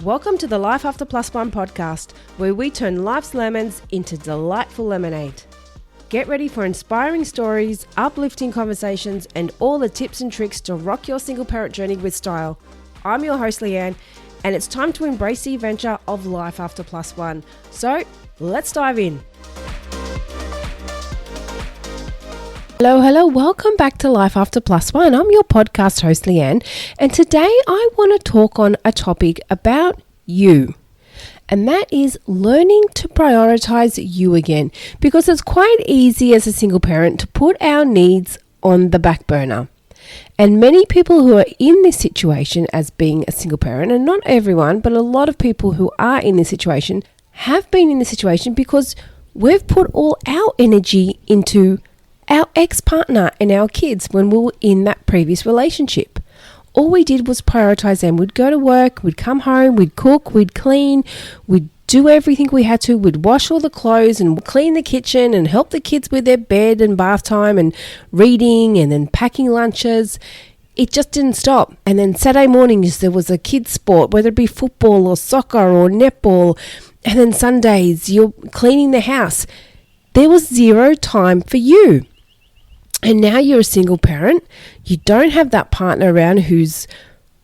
Welcome to the Life After Plus One podcast, where we turn life's lemons into delightful lemonade. Get ready for inspiring stories, uplifting conversations, and all the tips and tricks to rock your single parent journey with style. I'm your host, Leanne, and it's time to embrace the adventure of Life After Plus One. So, let's dive in. Hello, welcome back to Life After Plus One. I'm your podcast host, Leanne, and today I want to talk on a topic about you, and that is learning to prioritize you again, because it's quite easy as a single parent to put our needs on the back burner. And many people who are in this situation as being a single parent, and not everyone, but a lot of people who are in this situation have been in this situation because we've put all our energy into our ex-partner and our kids when we were in that previous relationship. All we did was prioritize them. We'd go to work, we'd come home, we'd cook, we'd clean, we'd do everything we had to. We'd wash all the clothes and clean the kitchen and help the kids with their bed and bath time and reading and then packing lunches. It just didn't stop. And then Saturday mornings there was a kids' sport, whether it be football or soccer or netball. And then Sundays you're cleaning the house. There was zero time for you. And now you're a single parent, you don't have that partner around who's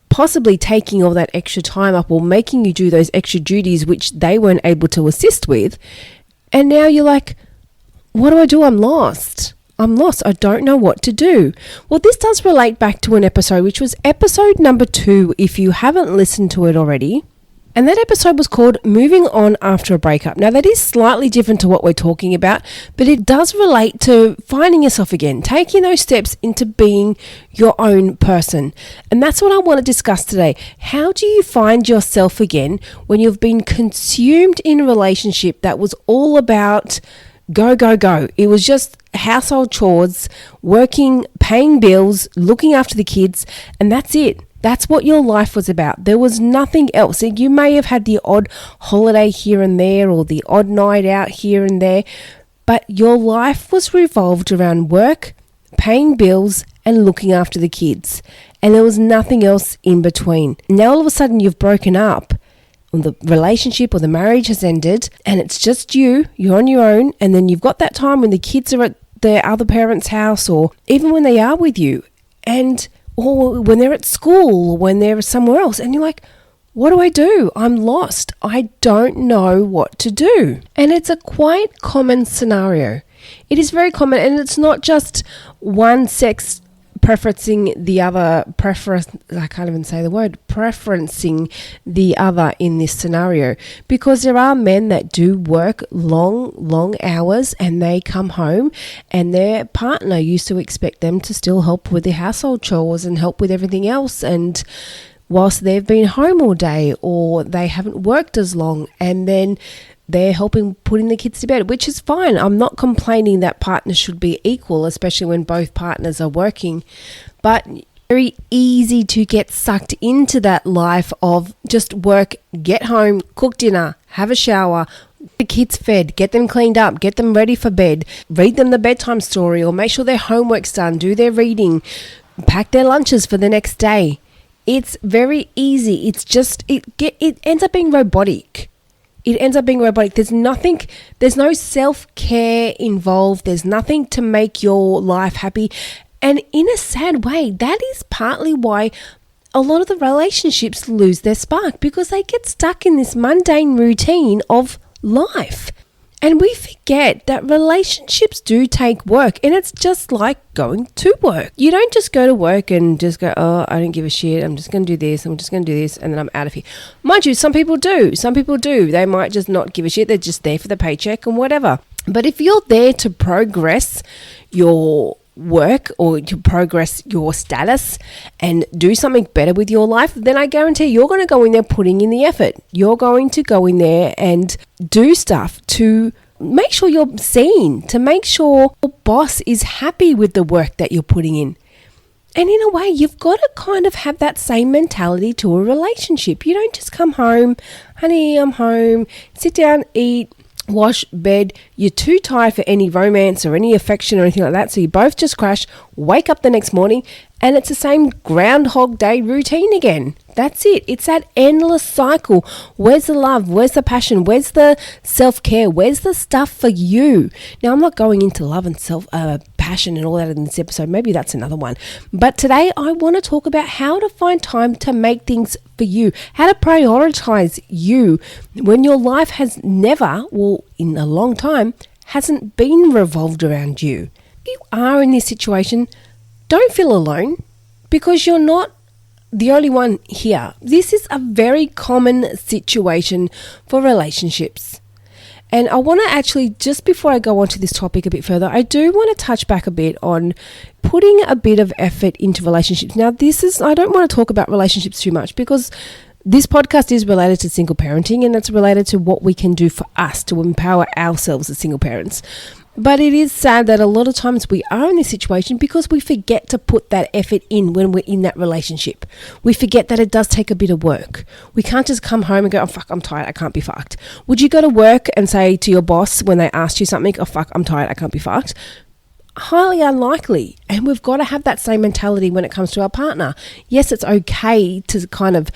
possibly taking all that extra time up or making you do those extra duties which they weren't able to assist with. And now you're like, what do? I'm lost. I don't know what to do. Well, this does relate back to an episode, which was episode number 2, if you haven't listened to it already. And that episode was called Moving On After a Breakup. Now, that is slightly different to what we're talking about, but it does relate to finding yourself again, taking those steps into being your own person. And that's what I want to discuss today. How do you find yourself again when you've been consumed in a relationship that was all about go? It was just household chores, working, paying bills, looking after the kids, and that's it. That's what your life was about. There was nothing else. You may have had the odd holiday here and there or the odd night out here and there, but your life was revolved around work, paying bills, and looking after the kids. And there was nothing else in between. Now all of a sudden you've broken up, or the relationship or the marriage has ended, and it's just you're on your own, and then you've got that time when the kids are at their other parent's house, or even when they are with you, or when they're at school, or when they're somewhere else, and you're like, what do? I'm lost. I don't know what to do. And it's a quite common scenario. It is very common, and it's not just one sex preferencing the other, preferencing the other in this scenario, because there are men that do work long hours and they come home and their partner used to expect them to still help with the household chores and help with everything else, and whilst they've been home all day or they haven't worked as long, and then they're helping putting the kids to bed, which is fine. I'm not complaining that partners should be equal, especially when both partners are working. But very easy to get sucked into that life of just work, get home, cook dinner, have a shower, the kids fed, get them cleaned up, get them ready for bed, read them the bedtime story, or make sure their homework's done, do their reading, pack their lunches for the next day. It's very easy. It ends up being robotic. There's no self-care involved. There's nothing to make your life happy. And in a sad way, that is partly why a lot of the relationships lose their spark, because they get stuck in this mundane routine of life. And we forget that relationships do take work, and it's just like going to work. You don't just go to work and just go, oh, I don't give a shit. I'm just going to do this. And then I'm out of here. Mind you, some people do. They might just not give a shit. They're just there for the paycheck and whatever. But if you're there to progress your work or to progress your status and do something better with your life, then I guarantee you're going to go in there putting in the effort. You're going to go in there and do stuff to make sure you're seen, to make sure your boss is happy with the work that you're putting in. And in a way, you've got to kind of have that same mentality to a relationship. You don't just come home, honey, I'm home, sit down, eat, wash, bed, you're too tired for any romance or any affection or anything like that. So you both just crash, wake up the next morning, and it's the same Groundhog Day routine again. That's it. It's that endless cycle. Where's the love? Where's the passion? Where's the self-care? Where's the stuff for you? Now, I'm not going into love and passion and all that in this episode. Maybe that's another one. But today I want to talk about how to find time to make things for you, how to prioritize you when your life has never, well, in a long time, hasn't been revolved around you. If you are in this situation, don't feel alone, because you're not the only one here. This is a very common situation for relationships. And I want to actually, just before I go on to this topic a bit further, I do want to touch back a bit on putting a bit of effort into relationships. Now, I don't want to talk about relationships too much, because this podcast is related to single parenting, and it's related to what we can do for us to empower ourselves as single parents. But it is sad that a lot of times we are in this situation because we forget to put that effort in when we're in that relationship. We forget that it does take a bit of work. We can't just come home and go, oh, fuck, I'm tired, I can't be fucked. Would you go to work and say to your boss when they asked you something, oh, fuck, I'm tired, I can't be fucked? Highly unlikely. And we've got to have that same mentality when it comes to our partner. Yes, it's okay to kind of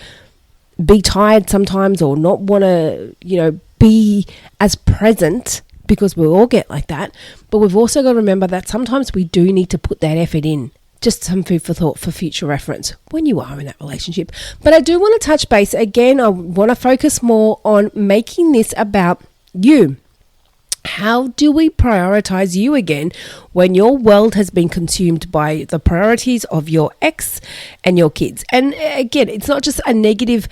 be tired sometimes or not want to, be as present, because we all get like that. But we've also got to remember that sometimes we do need to put that effort in. Just some food for thought for future reference when you are in that relationship. But I do want to touch base. Again, I want to focus more on making this about you. How do we prioritize you again when your world has been consumed by the priorities of your ex and your kids? And again, it's not just a negative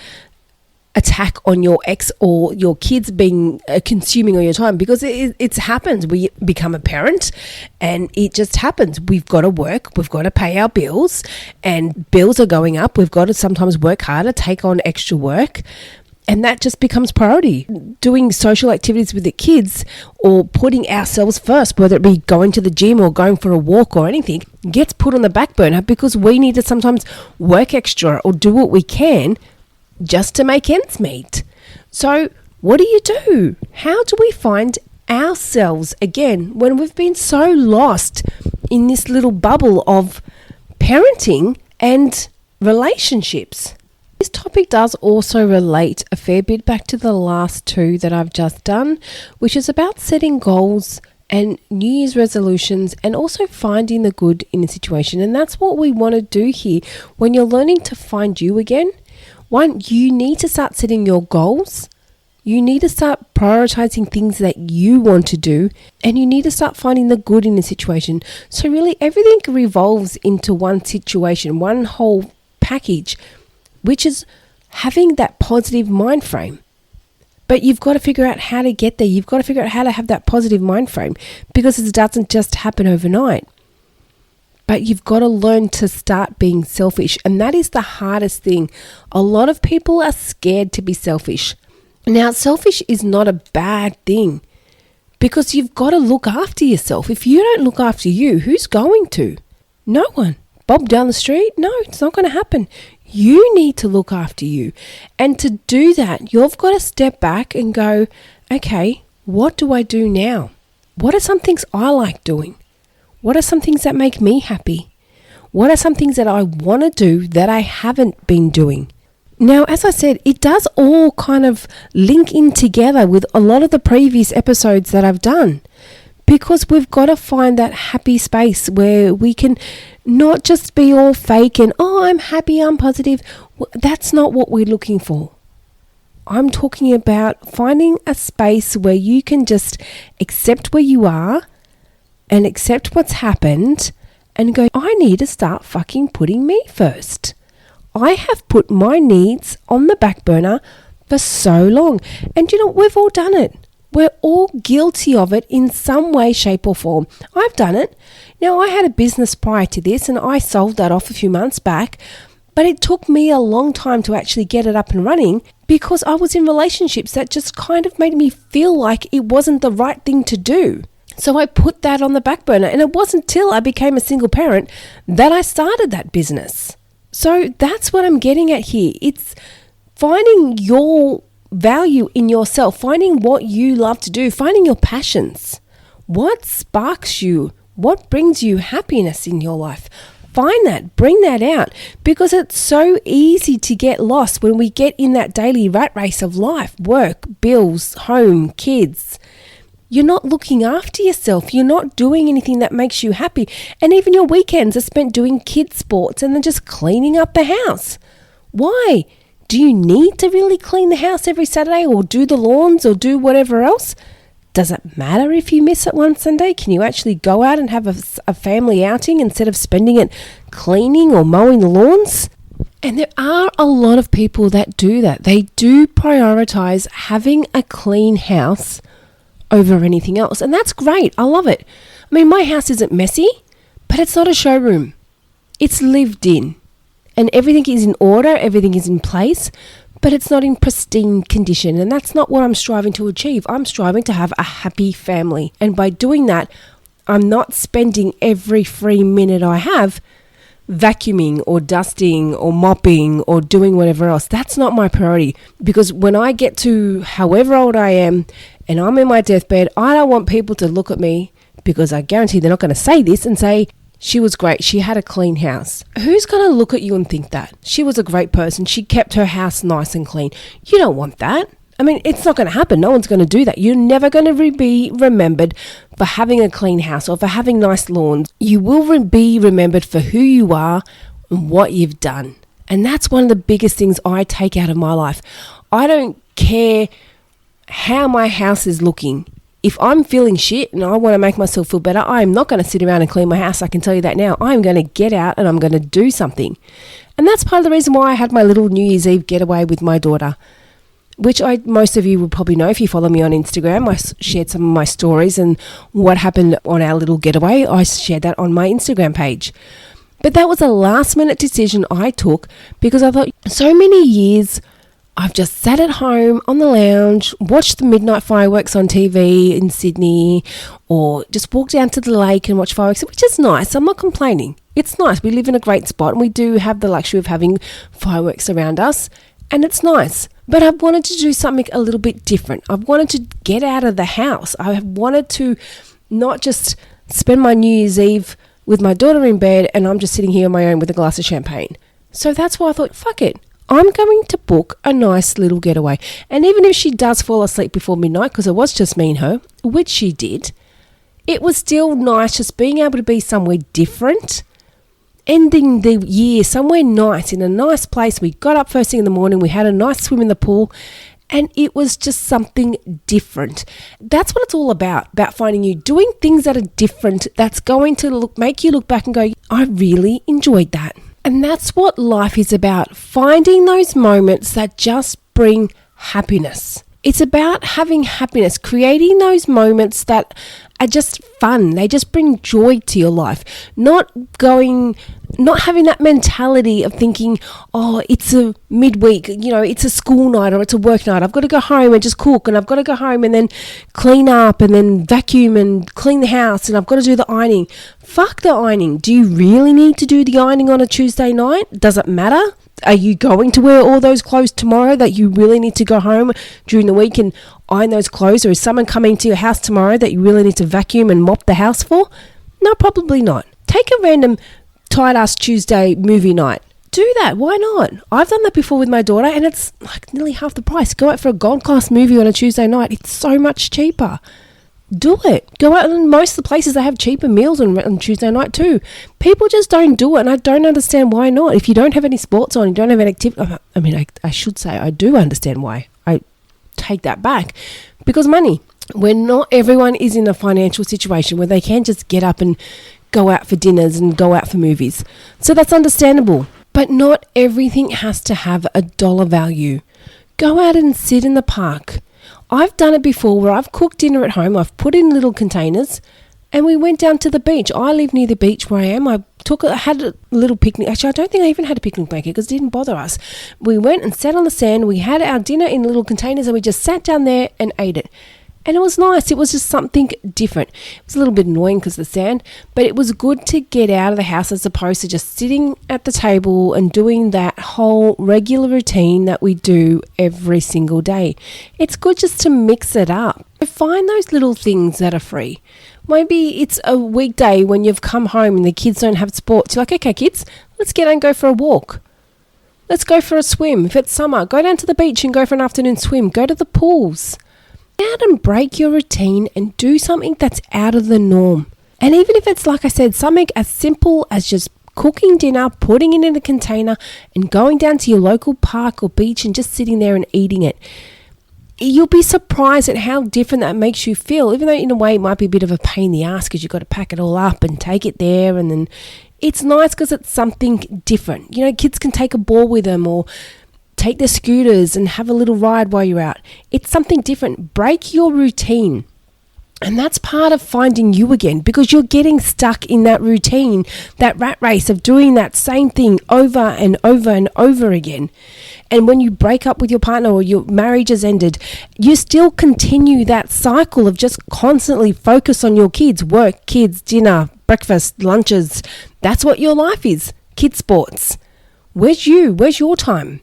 attack on your ex or your kids being consuming all your time, because it's happens. We become a parent and it just happens. We've got to work, we've got to pay our bills, and bills are going up. We've got to sometimes work harder, take on extra work, and that just becomes priority. Doing social activities with the kids or putting ourselves first, whether it be going to the gym or going for a walk or anything, gets put on the back burner because we need to sometimes work extra or do what we can just to make ends meet. So what do? How do we find ourselves again when we've been so lost in this little bubble of parenting and relationships? This topic does also relate a fair bit back to the last two that I've just done, which is about setting goals and New Year's resolutions, and also finding the good in the situation. And that's what we want to do here when you're learning to find you again. One, you need to start setting your goals. You need to start prioritizing things that you want to do, and you need to start finding the good in the situation. So really everything revolves into one situation, one whole package, which is having that positive mind frame. But you've got to figure out how to get there. You've got to figure out how to have that positive mind frame, because it doesn't just happen overnight. But you've got to learn to start being selfish. And that is the hardest thing. A lot of people are scared to be selfish. Now, selfish is not a bad thing, because you've got to look after yourself. If you don't look after you, who's going to? No one. Bob down the street? No, it's not going to happen. You need to look after you. And to do that, you've got to step back and go, okay, what do I do now? What are some things I like doing? What are some things that make me happy? What are some things that I want to do that I haven't been doing? Now, as I said, it does all kind of link in together with a lot of the previous episodes that I've done, because we've got to find that happy space where we can not just be all fake and, oh, I'm happy, I'm positive. That's not what we're looking for. I'm talking about finding a space where you can just accept where you are and accept what's happened and go, I need to start fucking putting me first. I have put my needs on the back burner for so long. And we've all done it. We're all guilty of it in some way, shape or form. I've done it. Now, I had a business prior to this and I sold that off a few months back, but it took me a long time to actually get it up and running because I was in relationships that just kind of made me feel like it wasn't the right thing to do. So I put that on the back burner, and it wasn't till I became a single parent that I started that business. So that's what I'm getting at here. It's finding your value in yourself, finding what you love to do, finding your passions. What sparks you? What brings you happiness in your life? Find that, bring that out, because it's so easy to get lost when we get in that daily rat race of life, work, bills, home, kids. You're not looking after yourself. You're not doing anything that makes you happy. And even your weekends are spent doing kids' sports and then just cleaning up the house. Why? Do you need to really clean the house every Saturday or do the lawns or do whatever else? Does it matter if you miss it one Sunday? Can you actually go out and have a family outing instead of spending it cleaning or mowing the lawns? And there are a lot of people that do that. They do prioritize having a clean house over anything else. And that's great. I love it. I mean, my house isn't messy, but it's not a showroom. It's lived in. And everything is in order, everything is in place, but it's not in pristine condition. And that's not what I'm striving to achieve. I'm striving to have a happy family. And by doing that, I'm not spending every free minute I have vacuuming or dusting or mopping or doing whatever else. That's not my priority, because when I get to however old I am and I'm in my deathbed, I don't want people to look at me, because I guarantee they're not going to say this, and say, she was great, she had a clean house. Who's going to look at you and think that? She was a great person, she kept her house nice and clean. You don't want that. I mean, it's not going to happen. No one's going to do that. You're never going to be remembered for having a clean house or for having nice lawns. You will be remembered for who you are and what you've done. And that's one of the biggest things I take out of my life. I don't care how my house is looking. If I'm feeling shit and I want to make myself feel better, I am not going to sit around and clean my house. I can tell you that now. I'm going to get out and I'm going to do something. And that's part of the reason why I had my little New Year's Eve getaway with my daughter, which most of you will probably know if you follow me on Instagram. I shared some of my stories and what happened on our little getaway. I shared that on my Instagram page. But that was a last minute decision I took, because I thought, so many years I've just sat at home on the lounge, watched the midnight fireworks on TV in Sydney, or just walked down to the lake and watch fireworks, which is nice. I'm not complaining. It's nice. We live in a great spot and we do have the luxury of having fireworks around us, and it's nice. But I wanted to do something a little bit different. I wanted to get out of the house. I wanted to not just spend my New Year's Eve with my daughter in bed and I'm just sitting here on my own with a glass of champagne. So that's why I thought, fuck it. I'm going to book a nice little getaway. And even if she does fall asleep before midnight, because it was just me and her, which she did, it was still nice just being able to be somewhere different, ending the year somewhere nice, in a nice place. We got up first thing in the morning, we had a nice swim in the pool, and it was just something different. That's what it's all about finding you doing things that are different, that's going to make you look back and go, I really enjoyed that. And that's what life is about, finding those moments that just bring happiness. It's about having happiness, creating those moments that are just fun. They just bring joy to your life. Not having that mentality of thinking, oh, it's a midweek, it's a school night or it's a work night. I've got to go home and just cook, and I've got to go home and then clean up and then vacuum and clean the house, and I've got to do the ironing. Fuck the ironing. Do you really need to do the ironing on a Tuesday night? Does it matter? Are you going to wear all those clothes tomorrow that you really need to go home during the week and iron those clothes? Or is someone coming to your house tomorrow that you really need to vacuum and mop the house for? No, probably not. Take a random tight-ass Tuesday movie night. Do that. Why not? I've done that before with my daughter, and it's like nearly half the price. Go out for a gold class movie on a Tuesday night. It's so much cheaper. Do it. Go out, and most of the places they have cheaper meals on Tuesday night too. People just don't do it, and I don't understand why not. If you don't have any sports on, you don't have any activity. I mean, I should say I do understand why. I take that back, because money. When not everyone is in a financial situation where they can just get up and go out for dinners and go out for movies. So that's understandable. But not everything has to have a dollar value. Go out and sit in the park. I've done it before where I've cooked dinner at home. I've put in little containers and we went down to the beach. I live near the beach where I am. I had a little picnic. Actually, I don't think I even had a picnic blanket because it didn't bother us. We went and sat on the sand. We had our dinner in little containers and we just sat down there and ate it. And it was nice. It was just something different. It was a little bit annoying because of the sand, but it was good to get out of the house as opposed to just sitting at the table and doing that whole regular routine that we do every single day. It's good just to mix it up. Find those little things that are free. Maybe it's a weekday when you've come home and the kids don't have sports. You're like, okay, kids, let's get out and go for a walk. Let's go for a swim. If it's summer, go down to the beach and go for an afternoon swim. Go to the pools. Get out and break your routine and do something that's out of the norm. And even if it's, like I said, something as simple as just cooking dinner, putting it in a container and going down to your local park or beach and just sitting there and eating it. You'll be surprised at how different that makes you feel, even though in a way it might be a bit of a pain in the ass because you've got to pack it all up and take it there, and then it's nice because it's something different. You know, kids can take a ball with them or take their scooters and have a little ride while you're out. It's something different. Break your routine. And that's part of finding you again, because you're getting stuck in that routine, that rat race of doing that same thing over and over and over again. And when you break up with your partner or your marriage has ended, you still continue that cycle of just constantly focus on your kids, work, kids, dinner, breakfast, lunches. That's what your life is. Kids sports. Where's you? Where's your time?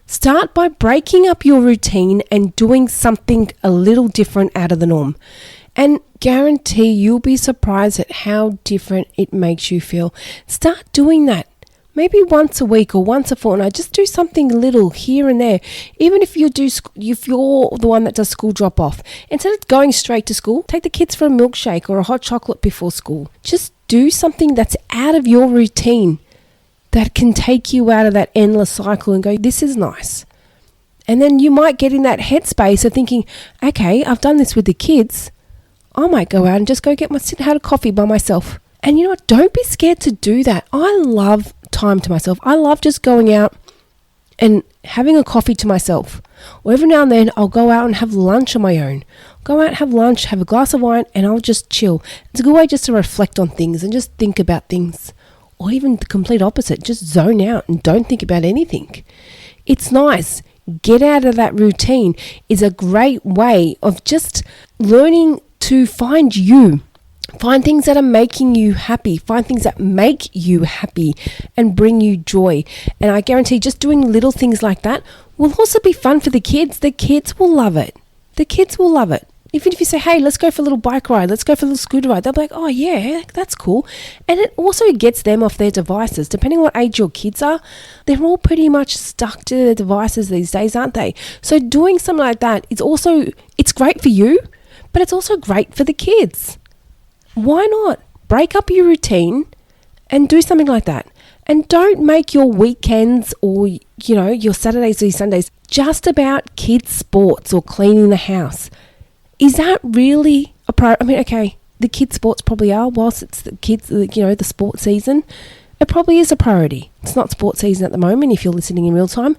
Start by breaking up your routine and doing something a little different out of the norm. And guarantee you'll be surprised at how different it makes you feel. Start doing that. Maybe once a week or once a fortnight. Just do something little here and there. Even if you're the one that does school drop off. Instead of going straight to school, take the kids for a milkshake or a hot chocolate before school. Just do something that's out of your routine, that can take you out of that endless cycle and go, this is nice. And then you might get in that headspace of thinking, okay, I've done this with the kids. I might go out and just go have a coffee by myself. And you know what? Don't be scared to do that. I love time to myself. I love just going out and having a coffee to myself. Or every now and then I'll go out and have lunch on my own. Go out and have lunch, have a glass of wine, and I'll just chill. It's a good way just to reflect on things and just think about things. Or even the complete opposite, just zone out and don't think about anything. It's nice. Get out of that routine is a great way of just learning to find you. Find things that are making you happy. Find things that make you happy and bring you joy. And I guarantee just doing little things like that will also be fun for the kids. The kids will love it. The kids will love it. Even if you say, hey, let's go for a little bike ride, let's go for a little scooter ride, they'll be like, oh yeah, that's cool. And it also gets them off their devices. Depending on what age your kids are, they're all pretty much stuck to their devices these days, aren't they? So doing something like that, it's great for you, but it's also great for the kids. Why not? Break up your routine and do something like that. And don't make your weekends or, your Saturdays or your Sundays just about kids' sports or cleaning the house. Is that really a priority? I mean, okay, the kids' sports probably are, whilst it's the kids, the sports season. It probably is a priority. It's not sports season at the moment if you're listening in real time.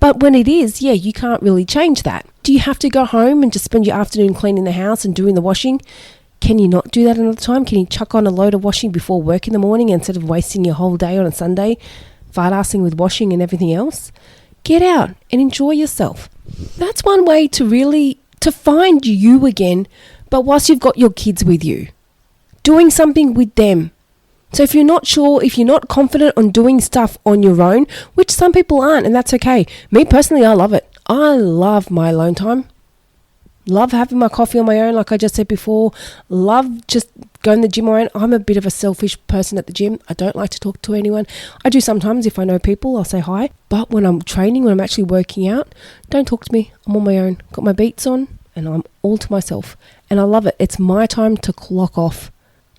But when it is, you can't really change that. Do you have to go home and just spend your afternoon cleaning the house and doing the washing? Can you not do that another time? Can you chuck on a load of washing before work in the morning instead of wasting your whole day on a Sunday, fart-assing with washing and everything else? Get out and enjoy yourself. That's one way to find you again, but whilst you've got your kids with you, doing something with them. So if you're not sure, if you're not confident on doing stuff on your own, which some people aren't, and that's okay. Me personally, I love it. I love my alone time. Love having my coffee on my own, like I just said before. Love just going to the gym on my own. I'm a bit of a selfish person at the gym. I don't like to talk to anyone. I do sometimes if I know people, I'll say hi. But when I'm training, when I'm actually working out, don't talk to me. I'm on my own. Got my beats on and I'm all to myself. And I love it. It's my time to clock off.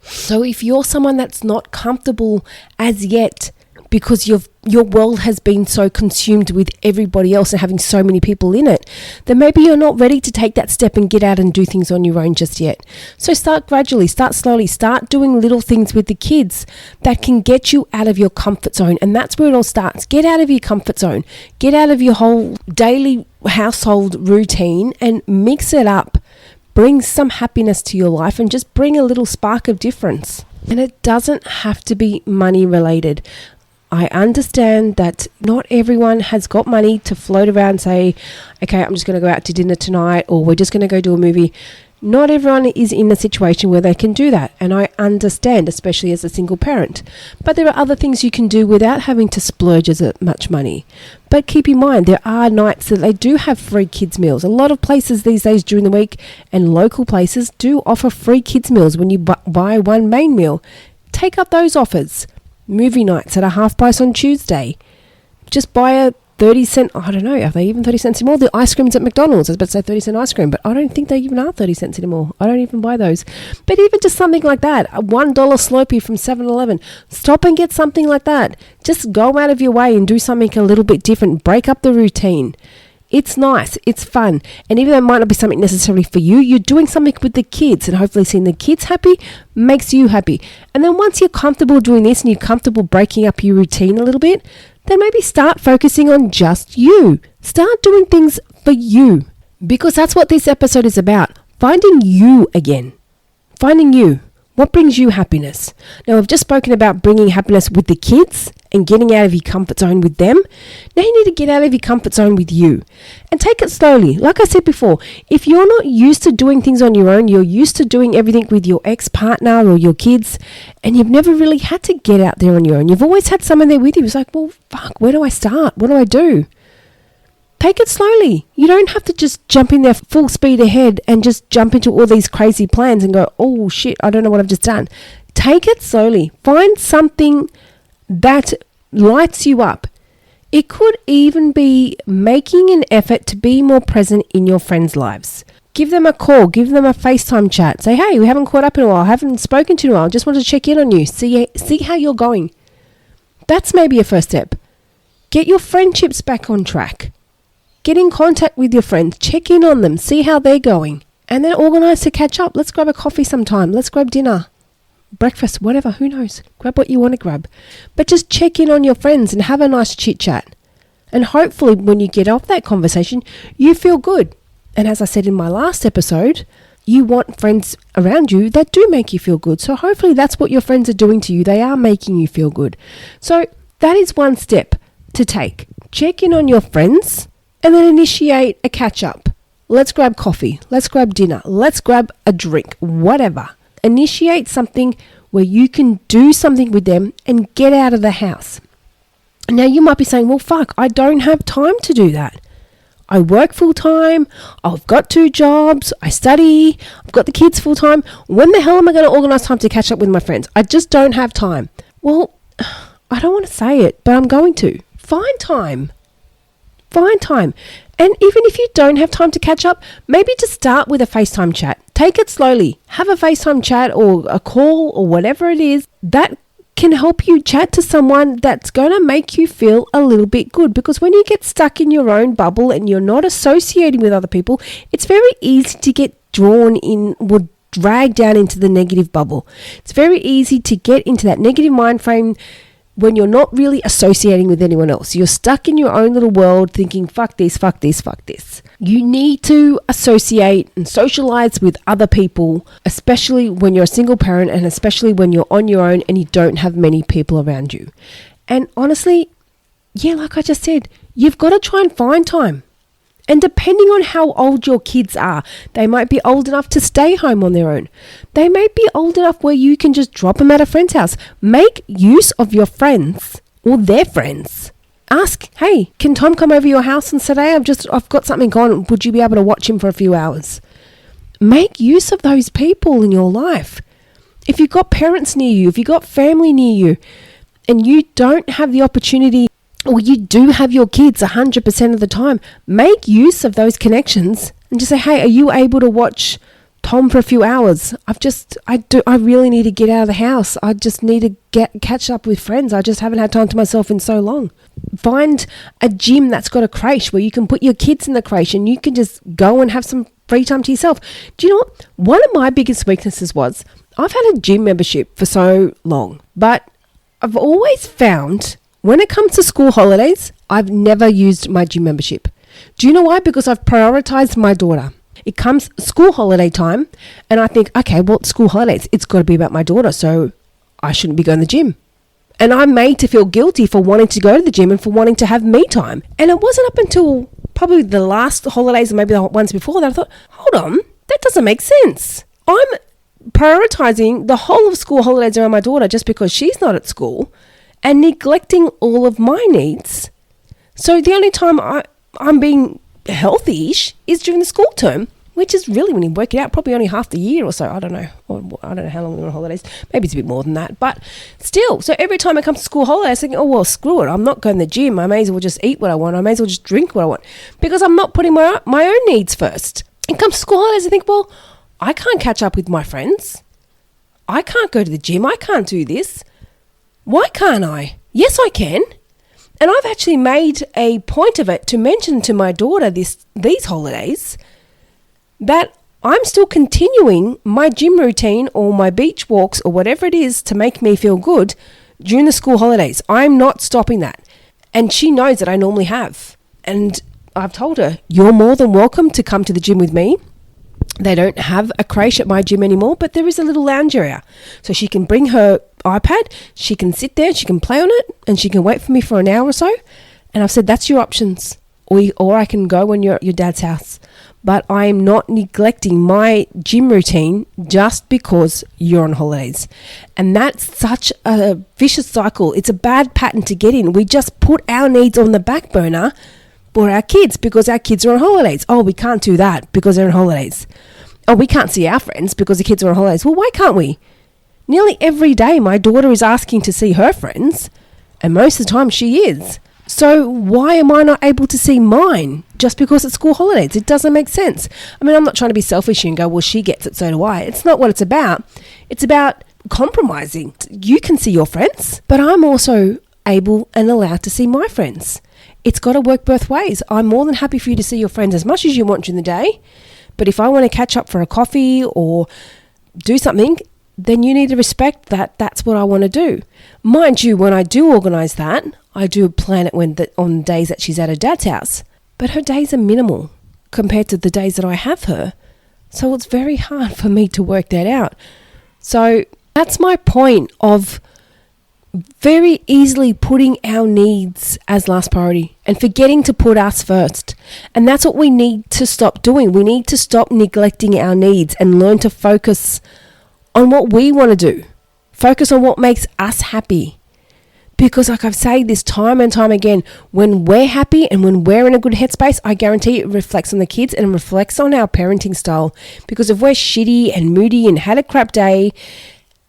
So if you're someone that's not comfortable as yet because your world has been so consumed with everybody else and having so many people in it, then maybe you're not ready to take that step and get out and do things on your own just yet. So start gradually, start slowly, start doing little things with the kids that can get you out of your comfort zone. And that's where it all starts. Get out of your comfort zone. Get out of your whole daily household routine and mix it up. Bring some happiness to your life and just bring a little spark of difference. And it doesn't have to be money related. I understand that not everyone has got money to float around and say, okay, I'm just going to go out to dinner tonight, or we're just going to go do a movie. Not everyone is in a situation where they can do that. And I understand, especially as a single parent. But there are other things you can do without having to splurge as much money. But keep in mind, there are nights that they do have free kids meals. A lot of places these days during the week and local places do offer free kids meals when you buy one main meal. Take up those offers. Movie nights at a half price on Tuesday. Just buy a 30-cent, I don't know, are they even 30 cents anymore? The ice creams at McDonald's, I was about to say 30-cent ice cream, but I don't think they even are 30 cents anymore. I don't even buy those. But even just something like that, a $1 Slurpee from 7-Eleven, stop and get something like that. Just go out of your way and do something a little bit different. Break up the routine. It's nice, it's fun, and even though it might not be something necessarily for you, you're doing something with the kids, and hopefully seeing the kids happy makes you happy. And then once you're comfortable doing this and you're comfortable breaking up your routine a little bit, then maybe start focusing on just you. Start doing things for you, because that's what this episode is about. Finding you again. Finding you. What brings you happiness? Now, I've just spoken about bringing happiness with the kids and getting out of your comfort zone with them. Now you need to get out of your comfort zone with you and take it slowly. Like I said before, if you're not used to doing things on your own, you're used to doing everything with your ex-partner or your kids, and you've never really had to get out there on your own. You've always had someone there with you. It's like, well, fuck, where do I start? What do I do? Take it slowly. You don't have to just jump in there full speed ahead and just jump into all these crazy plans and go, oh shit, I don't know what I've just done. Take it slowly. Find something that lights you up. It could even be making an effort to be more present in your friends' lives. Give them a call. Give them a FaceTime chat. Say, hey, we haven't caught up in a while. I haven't spoken to you in a while. Just wanted to check in on you. See how you're going. That's maybe a first step. Get your friendships back on track. Get in contact with your friends. Check in on them. See how they're going. And then organise to catch up. Let's grab a coffee sometime. Let's grab dinner. Breakfast, whatever. Who knows? Grab what you want to grab. But just check in on your friends and have a nice chit chat. And hopefully when you get off that conversation, you feel good. And as I said in my last episode, you want friends around you that do make you feel good. So hopefully that's what your friends are doing to you. They are making you feel good. So that is one step to take. Check in on your friends. And then initiate a catch-up. Let's grab coffee. Let's grab dinner. Let's grab a drink. Whatever. Initiate something where you can do something with them and get out of the house. Now, you might be saying, well, fuck, I don't have time to do that. I work full-time. I've got 2 jobs. I study. I've got the kids full-time. When the hell am I going to organise time to catch up with my friends? I just don't have time. Well, I don't want to say it, but I'm going to. Find time. Find time. And even if you don't have time to catch up, maybe just start with a FaceTime chat. Take it slowly. Have a FaceTime chat or a call or whatever it is that can help you chat to someone that's going to make you feel a little bit good. Because when you get stuck in your own bubble and you're not associating with other people, it's very easy to get drawn in or dragged down into the negative bubble. It's very easy to get into that negative mind frame when you're not really associating with anyone else. You're stuck in your own little world thinking, fuck this, fuck this, fuck this. You need to associate and socialize with other people, especially when you're a single parent and especially when you're on your own and you don't have many people around you. And honestly, yeah, like I just said, you've got to try and find time. And depending on how old your kids are, they might be old enough to stay home on their own. They may be old enough where you can just drop them at a friend's house. Make use of your friends or their friends. Ask, hey, can Tom come over your house on Saturday? I've got something on. Would you be able to watch him for a few hours? Make use of those people in your life. If you've got parents near you, if you've got family near you, and you don't have the opportunity, or you do have your kids 100% of the time, make use of those connections and just say, hey, are you able to watch Tom for a few hours? I really need to get out of the house. I just need to catch up with friends. I just haven't had time to myself in so long. Find a gym that's got a creche where you can put your kids in the creche and you can just go and have some free time to yourself. Do you know what? One of my biggest weaknesses was I've had a gym membership for so long, but I've always found when it comes to school holidays, I've never used my gym membership. Do you know why? Because I've prioritized my daughter. It comes school holiday time and I think, okay, well, it's school holidays. It's got to be about my daughter, so I shouldn't be going to the gym. And I'm made to feel guilty for wanting to go to the gym and for wanting to have me time. And it wasn't up until probably the last holidays, or maybe the ones before that, I thought, hold on, that doesn't make sense. I'm prioritizing the whole of school holidays around my daughter just because she's not at school and neglecting all of my needs. So the only time I'm being healthy-ish is during the school term, which is really, when you work it out, probably only half the year or so. I don't know. I don't know how long we're on holidays. Maybe it's a bit more than that. But still, so every time I come to school holidays, I think, oh, well, screw it. I'm not going to the gym. I may as well just eat what I want. I may as well just drink what I want, because I'm not putting my own needs first. And come to school holidays, I think, well, I can't catch up with my friends. I can't go to the gym. I can't do this. Why can't I? Yes, I can. And I've actually made a point of it to mention to my daughter these holidays that I'm still continuing my gym routine or my beach walks or whatever it is to make me feel good during the school holidays. I'm not stopping that. And she knows that I normally have. And I've told her, you're more than welcome to come to the gym with me. They don't have a creche at my gym anymore, but there is a little lounge area. So she can bring her iPad, she can sit there, she can play on it, and she can wait for me for an hour or so. And I've said, that's your options. Or I can go when you're at your dad's house. But I am not neglecting my gym routine just because you're on holidays. And that's such a vicious cycle. It's a bad pattern to get in. We just put our needs on the back burner for our kids because our kids are on holidays. Oh, we can't do that because they're on holidays. Oh, we can't see our friends because the kids are on holidays. Well, why can't we? Nearly every day my daughter is asking to see her friends, and most of the time she is. So why am I not able to see mine just because it's school holidays? It doesn't make sense. I mean, I'm not trying to be selfish and go, well, she gets it, so do I. It's not what it's about. It's about compromising. You can see your friends, but I'm also able and allowed to see my friends. It's got to work both ways. I'm more than happy for you to see your friends as much as you want during the day, but if I want to catch up for a coffee or do something, then you need to respect that that's what I want to do. Mind you, when I do organise that, I do plan it on days that she's at her dad's house. But her days are minimal compared to the days that I have her. So it's very hard for me to work that out. So that's my point of very easily putting our needs as last priority and forgetting to put us first. And that's what we need to stop doing. We need to stop neglecting our needs and learn to focus on what we want to do. Focus on what makes us happy. Because like I've said this time and time again, when we're happy and when we're in a good headspace, I guarantee it reflects on the kids and reflects on our parenting style. Because if we're shitty and moody and had a crap day,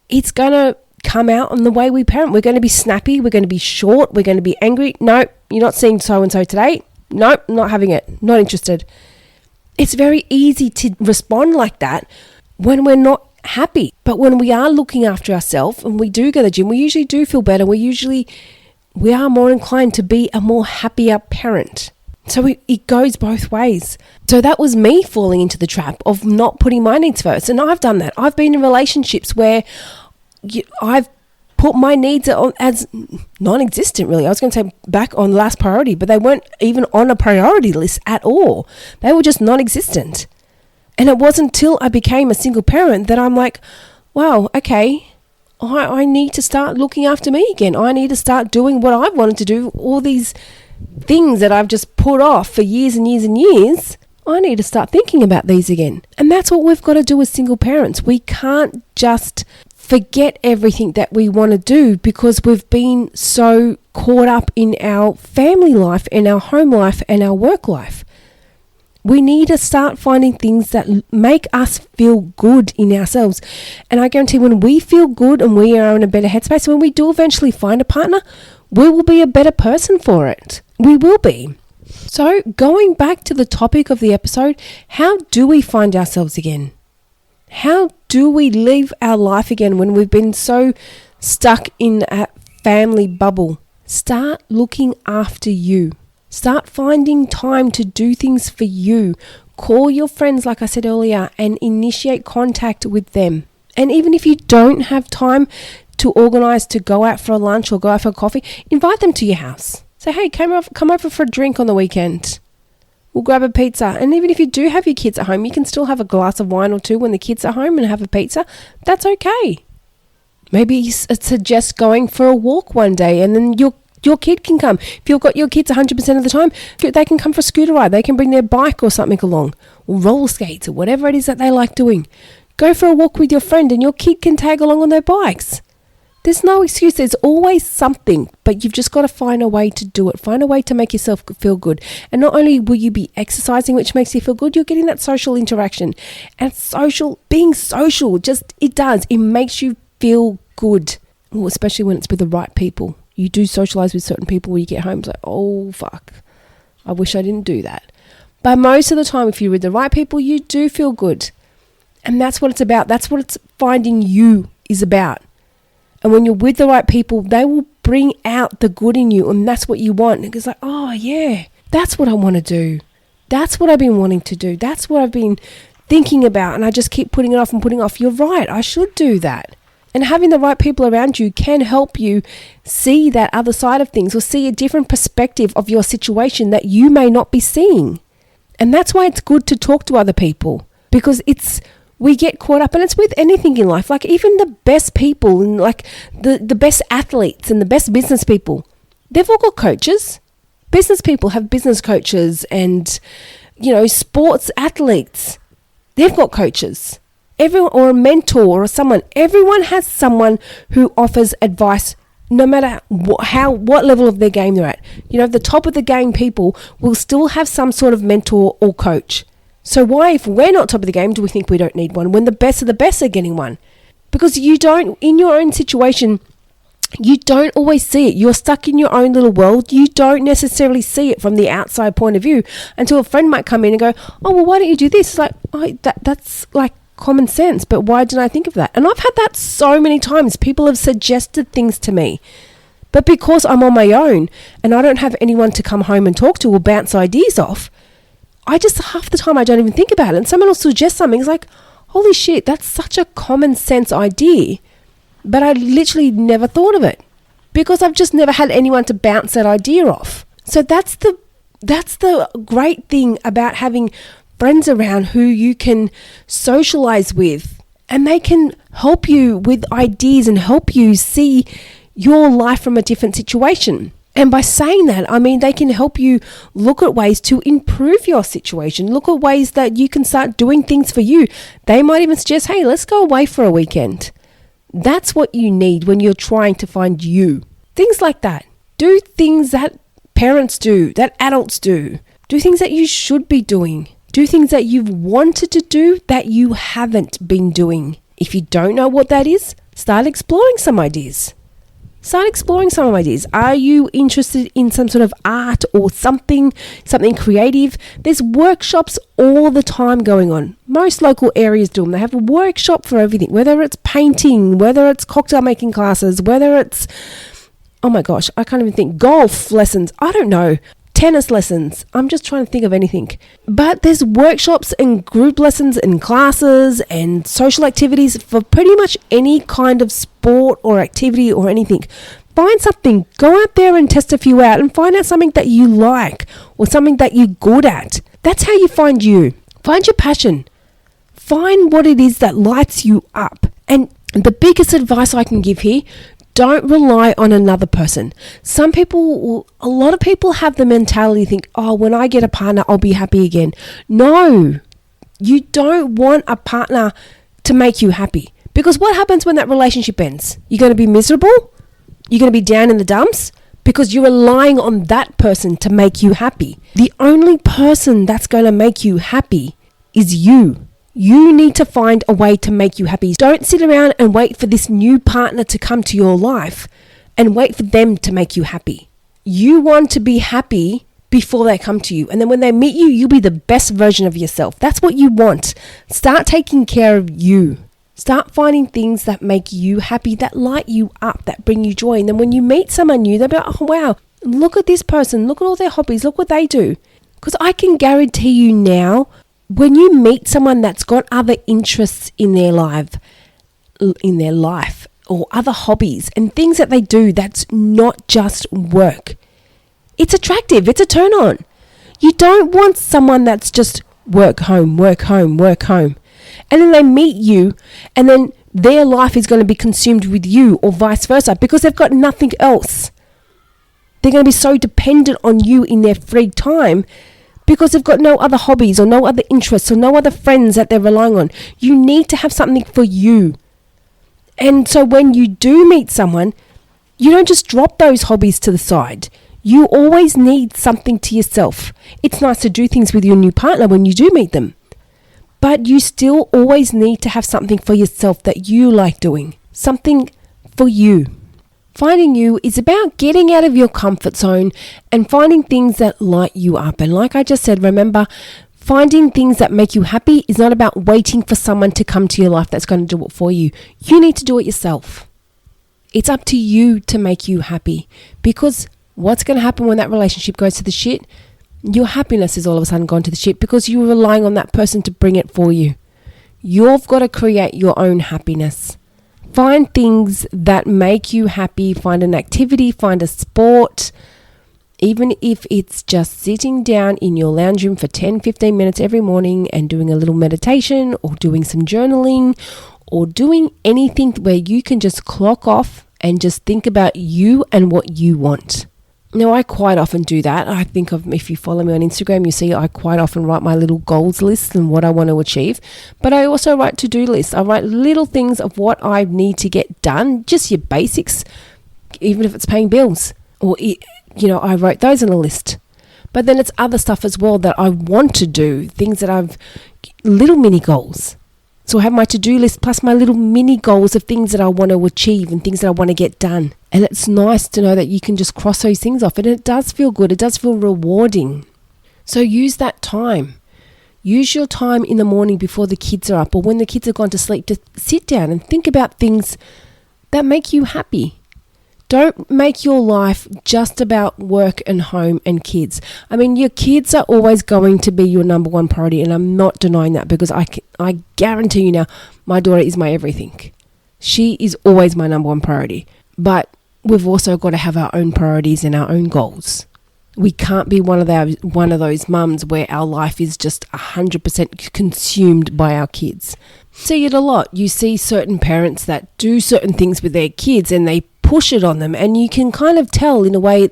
it's going to come out on the way we parent. We're going to be snappy. We're going to be short. We're going to be angry. No, you're not seeing so-and-so today. Nope, not having it. Not interested. It's very easy to respond like that when we're not happy. But when we are looking after ourselves and we do go to the gym, we usually do feel better. We are more inclined to be a more happier parent. So it goes both ways. So that was me falling into the trap of not putting my needs first. And I've done that. I've been in relationships where I've put my needs on as non-existent, really. I was going to say back on last priority, but they weren't even on a priority list at all. They were just non-existent. And it wasn't until I became a single parent that I'm like, wow, okay, I need to start looking after me again. I need to start doing what I've wanted to do, all these things that I've just put off for years and years and years. I need to start thinking about these again. And that's what we've got to do as single parents. We can't just forget everything that we want to do because we've been so caught up in our family life, in our home life, and our work life. We need to start finding things that make us feel good in ourselves. And I guarantee when we feel good and we are in a better headspace, when we do eventually find a partner, we will be a better person for it. We will be. So going back to the topic of the episode, how do we find ourselves again? How do we live our life again when we've been so stuck in a family bubble? Start looking after you. Start finding time to do things for you. Call your friends, like I said earlier, and initiate contact with them. And even if you don't have time to organise to go out for a lunch or go out for a coffee, invite them to your house. Say, hey, come over for a drink on the weekend. We'll grab a pizza. And even if you do have your kids at home, you can still have a glass of wine or two when the kids are home and have a pizza. That's okay. Maybe suggest going for a walk one day, and then your kid can come. If you've got your kids 100% of the time, they can come for a scooter ride. They can bring their bike or something along, or roller skates, or whatever it is that they like doing. Go for a walk with your friend, and your kid can tag along on their bikes. There's no excuse. There's always something, but you've just got to find a way to do it. Find a way to make yourself feel good. And not only will you be exercising, which makes you feel good, you're getting that social interaction. And being social, it makes you feel good. Well, especially when it's with the right people. You do socialize with certain people when you get home. It's like, oh, fuck, I wish I didn't do that. But most of the time, if you're with the right people, you do feel good. And that's what it's about. That's what it's finding you is about. And when you're with the right people, they will bring out the good in you. And that's what you want. And it's like, oh, yeah, that's what I want to do. That's what I've been wanting to do. That's what I've been thinking about. And I just keep putting it off and putting it off. You're right. I should do that. And having the right people around you can help you see that other side of things, or see a different perspective of your situation that you may not be seeing. And that's why it's good to talk to other people, because we get caught up, and it's with anything in life. Like even the best people, and like the best athletes and the best business people, they've all got coaches. Business people have business coaches, and sports athletes, they've got coaches. Everyone, or a mentor or someone. Everyone has someone who offers advice, no matter what level of their game they're at. The top of the game people will still have some sort of mentor or coach. So why, if we're not top of the game, do we think we don't need one when the best of the best are getting one? Because you don't, in your own situation, you don't always see it. You're stuck in your own little world. You don't necessarily see it from the outside point of view until a friend might come in and go, oh, well, why don't you do this? It's like, oh, that's like common sense, but why didn't I think of that? And I've had that so many times. People have suggested things to me, but because I'm on my own and I don't have anyone to come home and talk to or bounce ideas off, half the time I don't even think about it. And someone will suggest something. It's like, holy shit, that's such a common sense idea, but I literally never thought of it because I've just never had anyone to bounce that idea off. So that's the great thing about having friends around who you can socialize with, and they can help you with ideas and help you see your life from a different situation. And by saying that, I mean they can help you look at ways to improve your situation, look at ways that you can start doing things for you. They might even suggest, hey, let's go away for a weekend. That's what you need when you're trying to find you. Things like that. Do things that parents do, that adults do. Do things that you should be doing. Do things that you've wanted to do that you haven't been doing. If you don't know what that is, start exploring some ideas. Are you interested in some sort of art or something creative? There's workshops all the time going on. Most local areas do them. They have a workshop for everything, whether it's painting, whether it's cocktail making classes, whether it's, oh my gosh, I can't even think, golf lessons. I don't know. Tennis lessons. I'm just trying to think of anything. But there's workshops and group lessons and classes and social activities for pretty much any kind of sport or activity or anything. Find something. Go out there and test a few out and find out something that you like or something that you're good at. That's how you find you. Find your passion. Find what it is that lights you up. And the biggest advice I can give here, don't rely on another person. A lot of people have the mentality to think, oh, when I get a partner, I'll be happy again. No, you don't want a partner to make you happy. Because what happens when that relationship ends? You're going to be miserable? You're going to be down in the dumps? Because you're relying on that person to make you happy. The only person that's going to make you happy is you. You need to find a way to make you happy. Don't sit around and wait for this new partner to come to your life and wait for them to make you happy. You want to be happy before they come to you. And then when they meet you, you'll be the best version of yourself. That's what you want. Start taking care of you. Start finding things that make you happy, that light you up, that bring you joy. And then when you meet someone new, they'll be like, oh, wow, look at this person. Look at all their hobbies. Look what they do. Because I can guarantee you now, when you meet someone that's got other interests in their life or other hobbies and things that they do that's not just work, it's attractive. It's a turn on. You don't want someone that's just work, home. And then they meet you and then their life is going to be consumed with you, or vice versa, because they've got nothing else. They're going to be so dependent on you in their free time because they've got no other hobbies or no other interests or no other friends that they're relying on. You need to have something for you. And so when you do meet someone, you don't just drop those hobbies to the side. You always need something to yourself. It's nice to do things with your new partner when you do meet them, but you still always need to have something for yourself that you like doing, something for you. Finding you is about getting out of your comfort zone and finding things that light you up. And like I just said, remember, finding things that make you happy is not about waiting for someone to come to your life that's going to do it for you. You need to do it yourself. It's up to you to make you happy, because what's going to happen when that relationship goes to the shit? Your happiness is all of a sudden gone to the shit because you were relying on that person to bring it for you. You've got to create your own happiness. Find things that make you happy. Find an activity, find a sport. Even if it's just sitting down in your lounge room for 10-15 minutes every morning and doing a little meditation, or doing some journaling, or doing anything where you can just clock off and just think about you and what you want. Now, I quite often do that. I think if you follow me on Instagram, you see I quite often write my little goals list and what I want to achieve. But I also write to-do lists. I write little things of what I need to get done, just your basics, even if it's paying bills. Or, I wrote those on a list. But then it's other stuff as well that I want to do, things that I've, little mini goals. So I have my to-do list plus my little mini goals of things that I want to achieve and things that I want to get done. And it's nice to know that you can just cross those things off. And it does feel good. It does feel rewarding. So use that time. Use your time in the morning before the kids are up, or when the kids have gone to sleep, to sit down and think about things that make you happy. Don't make your life just about work and home and kids. I mean, your kids are always going to be your number one priority, and I'm not denying that, because I guarantee you now, my daughter is my everything. She is always my number one priority. But we've also got to have our own priorities and our own goals. We can't be one of those mums where our life is just 100% consumed by our kids. See it a lot. You see certain parents that do certain things with their kids and they push it on them, and you can kind of tell in a way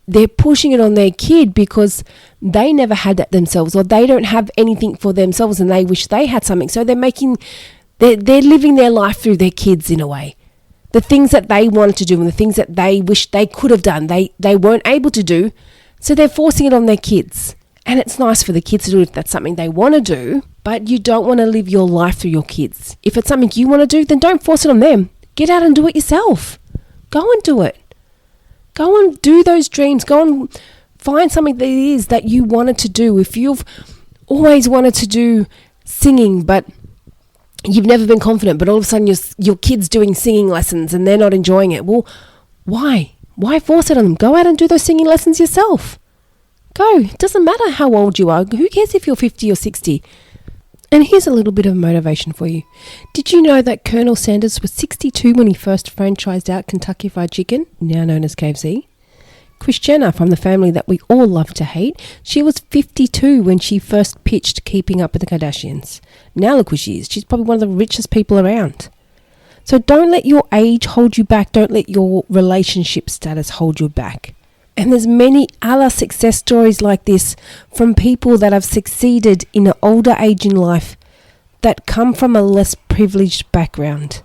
they're pushing it on their kid because they never had that themselves, or they don't have anything for themselves and they wish they had something. So they're living their life through their kids in a way. The things that they wanted to do and the things that they wish they could have done, they weren't able to do, so they're forcing it on their kids. And it's nice for the kids to do if that's something they want to do, but you don't want to live your life through your kids. If it's something you want to do, then don't force it on them. Get out and do it yourself. Go and do it. Go and do those dreams. Go and find something that it is that you wanted to do. If you've always wanted to do singing, but you've never been confident, but all of a sudden your kid's doing singing lessons and they're not enjoying it. Well, why? Why force it on them? Go out and do those singing lessons yourself. Go. It doesn't matter how old you are. Who cares if you're 50 or 60? And here's a little bit of motivation for you. Did you know that Colonel Sanders was 62 when he first franchised out Kentucky Fried Chicken, now known as KFC? Kris Jenner, from the family that we all love to hate, she was 52 when she first pitched Keeping Up with the Kardashians. Now look who she is. She's probably one of the richest people around. So don't let your age hold you back. Don't let your relationship status hold you back. And there's many other success stories like this from people that have succeeded in an older age in life that come from a less privileged background.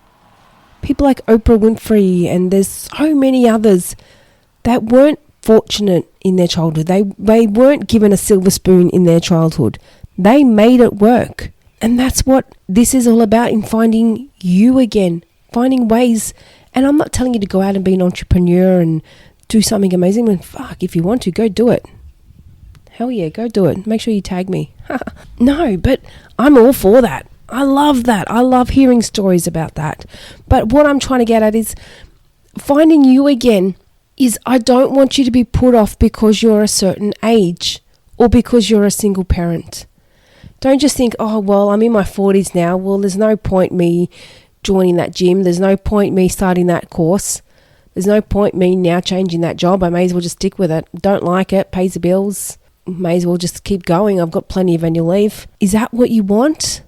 People like Oprah Winfrey, and there's so many others that weren't fortunate in their childhood. They weren't given a silver spoon in their childhood. They made it work. And that's what this is all about, in finding you again, finding ways. And I'm not telling you to go out and be an entrepreneur and do something amazing. And fuck, if you want to, go do it. Hell yeah, go do it. Make sure you tag me. No, but I'm all for that. I love that. I love hearing stories about that. But what I'm trying to get at is finding you again is, I don't want you to be put off because you're a certain age or because you're a single parent. Don't just think, oh, well, I'm in my 40s now. Well, there's no point me joining that gym. There's no point me starting that course. There's no point me now changing that job. I may as well just stick with it. Don't like it, pays the bills. May as well just keep going. I've got plenty of annual leave. Is that what you want?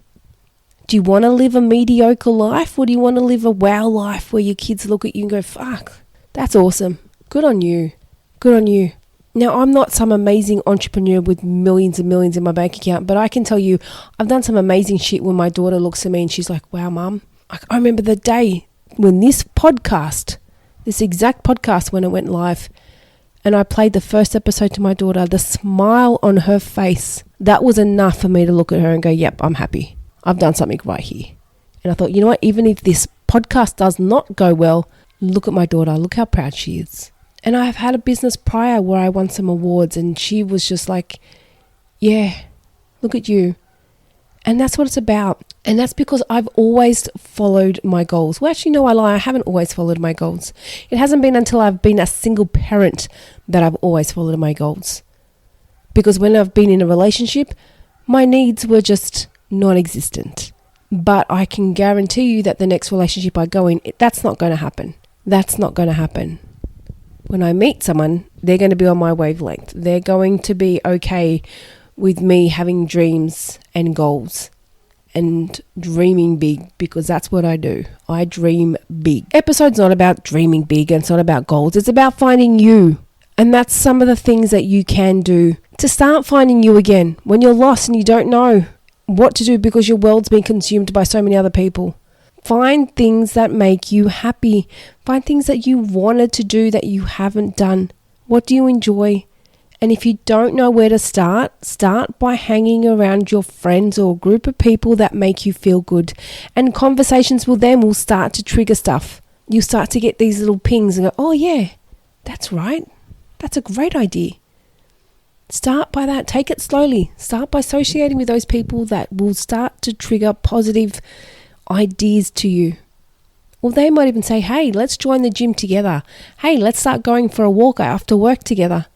Do you want to live a mediocre life, or do you want to live a wow life where your kids look at you and go, fuck, that's awesome. Good on you. Good on you. Now, I'm not some amazing entrepreneur with millions and millions in my bank account, but I can tell you I've done some amazing shit when my daughter looks at me and she's like, wow, Mum. I remember the day when this exact podcast, when it went live, and I played the first episode to my daughter, the smile on her face, that was enough for me to look at her and go, yep, I'm happy. I've done something right here. And I thought, you know what, even if this podcast does not go well, look at my daughter, look how proud she is. And I've had a business prior where I won some awards and she was just like, yeah, look at you. And that's what it's about. And that's because I've always followed my goals. Well, actually, no, I lie. I haven't always followed my goals. It hasn't been until I've been a single parent that I've always followed my goals. Because when I've been in a relationship, my needs were just non-existent. But I can guarantee you that the next relationship I go in, that's not going to happen. That's not going to happen. When I meet someone, they're going to be on my wavelength. They're going to be okay with me having dreams and goals and dreaming big, because that's what I do. I dream big. Episode's not about dreaming big and it's not about goals. It's about finding you. And that's some of the things that you can do to start finding you again when you're lost and you don't know what to do because your world's been consumed by so many other people. Find things that make you happy. Find things that you wanted to do that you haven't done. What do you enjoy? And if you don't know where to start by hanging around your friends or a group of people that make you feel good. And conversations with them will start to trigger stuff. You'll start to get these little pings and go, oh yeah, that's right. That's a great idea. Start by that. Take it slowly. Start by associating with those people that will start to trigger positive ideas to you. Or they might even say, hey, let's join the gym together. Hey, let's start going for a walk after work together.